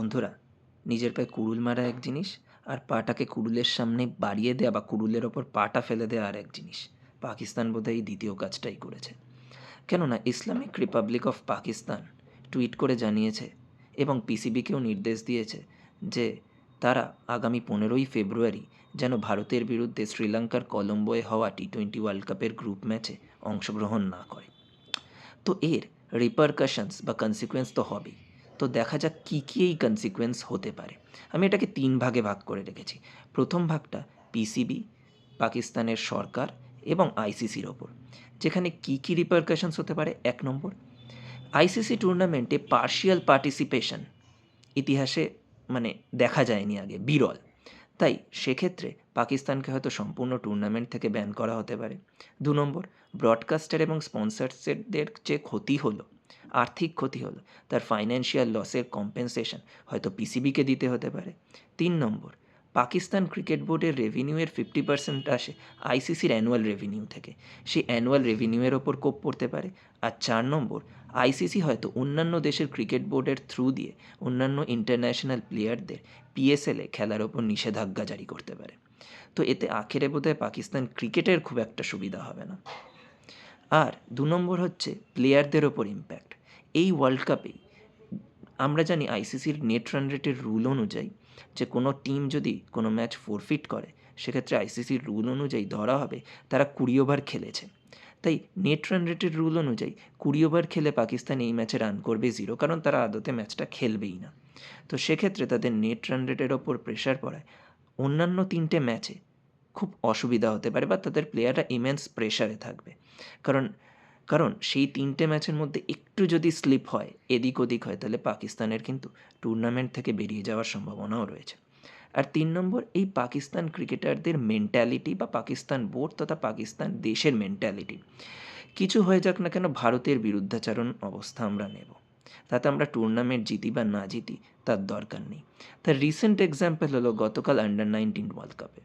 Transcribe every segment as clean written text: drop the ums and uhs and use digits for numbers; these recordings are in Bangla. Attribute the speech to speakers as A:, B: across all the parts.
A: বন্ধুরা, নিজের পায়ে কুড়ুল মারা এক জিনিস, আর পাটাকে কুড়ুলের সামনে বাড়িয়ে দেওয়া বা কুড়ুলের ওপর পাটা ফেলে দেওয়া আর এক জিনিস। পাকিস্তান বোধহয় এই দ্বিতীয় কাজটাই করেছে। কেননা Islamic Republic of Pakistan tweet করে জানিয়েছে এবং পিসিবিকেও নির্দেশ দিয়েছে যে তারা আগামী 15ই ফেব্রুয়ারি যেন ভারতের বিরুদ্ধে শ্রীলঙ্কার কলম্বোয় হওয়া টি-20 ওয়ার্ল্ড কাপের গ্রুপ ম্যাচে অংশগ্রহণ না করে। তো এর রিপারকাশনস বা কনসিকুয়েন্স তো হবেই। তো দেখা যাক কী কী এই কনসিকুয়েন্স হতে পারে। আমি এটাকে 3 ভাগে ভাগ করে রেখেছি। প্রথম ভাগটা পিসিবি, পাকিস্তানের সরকার এবং আইসিসির ওপর, যেখানে কী কী রিপারকাশনস হতে পারে। 1 নম্বর, আইসিসি টুর্নামেন্টে পার্শিয়াল পার্টিসিপেশন ইতিহাসে মানে দেখা যায়নি আগে, বিরল। তাই সেক্ষেত্রে পাকিস্তানকে হয়তো সম্পূর্ণ টুর্নামেন্ট থেকে ব্যান করা হতে পারে। 2 নম্বর, ব্রডকাস্টার এবং স্পন্সরসদের যে ক্ষতি হলো, আর্থিক ক্ষতি হলো, তার ফাইন্যান্সিয়াল লসের কম্পেনসেশন হয়তো পিসিবিকে দিতে হতে পারে। 3 নম্বর, পাকিস্তান ক্রিকেট বোর্ডের রেভিনিউয়ের 50% আসে আইসিসির অ্যানুয়াল রেভিনিউ থেকে, সেই অ্যানুয়াল রেভিনিউয়ের ওপর কোপ পড়তে পারে। আর 4 নম্বর, আইসিসি হয়তো অন্যান্য দেশের ক্রিকেট বোর্ডের থ্রু দিয়ে অন্যান্য ইন্টারন্যাশনাল প্লেয়ারদের পিএসএলে খেলার ওপর নিষেধাজ্ঞা জারি করতে পারে। তো এতে আখেরে বোধহয় পাকিস্তান ক্রিকেটের খুব একটা সুবিধা হবে না। আর 2 নম্বর হচ্ছে প্লেয়ারদের ওপর ইম্প্যাক্ট। এই ওয়ার্ল্ড কাপেই আমরা জানি আইসিসির নেট রান রেটের রুল অনুযায়ী যে কোনো টিম যদি কোনো ম্যাচ ফোরফিট করে, সেক্ষেত্রে আইসিসির রুল অনুযায়ী ধরা হবে তারা 20 ওভার খেলেছে। তাই নেট রান রেটের রুল অনুযায়ী 20 ওভার খেলে পাকিস্তান এই ম্যাচে রান করবে 0, কারণ তারা আদতে ম্যাচটা খেলবেই না। তো সেক্ষেত্রে তাদের নেট রান রেটের ওপর প্রেশার পড়ায় অন্যান্য 3টে ম্যাচে খুব অসুবিধা হতে পারে বা তাদের প্লেয়াররা ইমেন্স প্রেশারে থাকবে। কারণ কারণ সেই 3টে ম্যাচের মধ্যে একটু যদি স্লিপ হয়, এদিক ওদিক হয়, তাহলে পাকিস্তানের কিন্তু টুর্নামেন্ট থেকে বেরিয়ে যাওয়ার সম্ভাবনাও রয়েছে। আর 3 নম্বর, এই পাকিস্তান ক্রিকেটারদের মেন্টালিটি বা পাকিস্তান বোর্ড তথা পাকিস্তান দেশের মেন্টালিটি। কিছু হয়ে যাক না কেন, ভারতের বিরুদ্ধাচরণ অবস্থা আমরা নেব। তাতে আমরা টুর্নামেন্ট জিতি বা না জিতি তার দরকার নেই। তার রিসেন্ট এক্সাম্পল হলো গতকাল আন্ডার-19 ওয়ার্ল্ড কাপে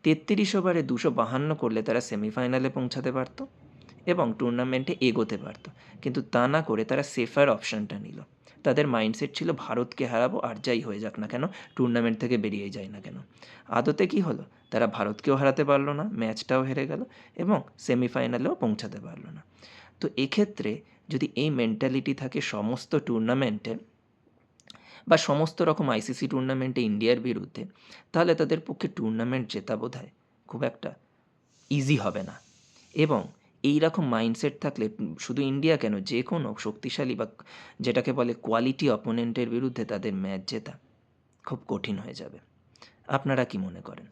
A: 33 ওভারে 252 করলে তারা সেমিফাইনালে পৌঁছাতে পারত এবং টুর্নামেন্টে এগোতে পারত। কিন্তু তা না করে তারা সেফার অপশানটা নিল। তাদের মাইন্ডসেট ছিল ভারতকে হারাবো, আর যাই হয়ে যাক না কেন, টুর্নামেন্ট থেকে বেরিয়ে যায় না কেন। আদতে কি হলো, তারা ভারতকেও হারাতে পারলো না, ম্যাচটাও হেরে গেল এবং সেমিফাইনালেও পৌঁছাতে পারলো না। তো এক্ষেত্রে যদি এই মেন্টালিটি থাকে সমস্ত টুর্নামেন্টে বা সমস্ত রকম আইসিসি টুর্নামেন্টে ইন্ডিয়ার বিরুদ্ধে, তাহলে তাদের পক্ষে টুর্নামেন্ট জেতা বোধহয় খুব একটা ইজি হবে না। এবং এই রকম মাইন্ডসেট থাকলে শুধু ইন্ডিয়া কেন, যে কোনো শক্তিশালী বা যেটাকে বলে কোয়ালিটি অপোনেন্টের বিরুদ্ধে তাদের ম্যাচ জেতা খুব কঠিন হয়ে যাবে। আপনারা কি মনে করেন?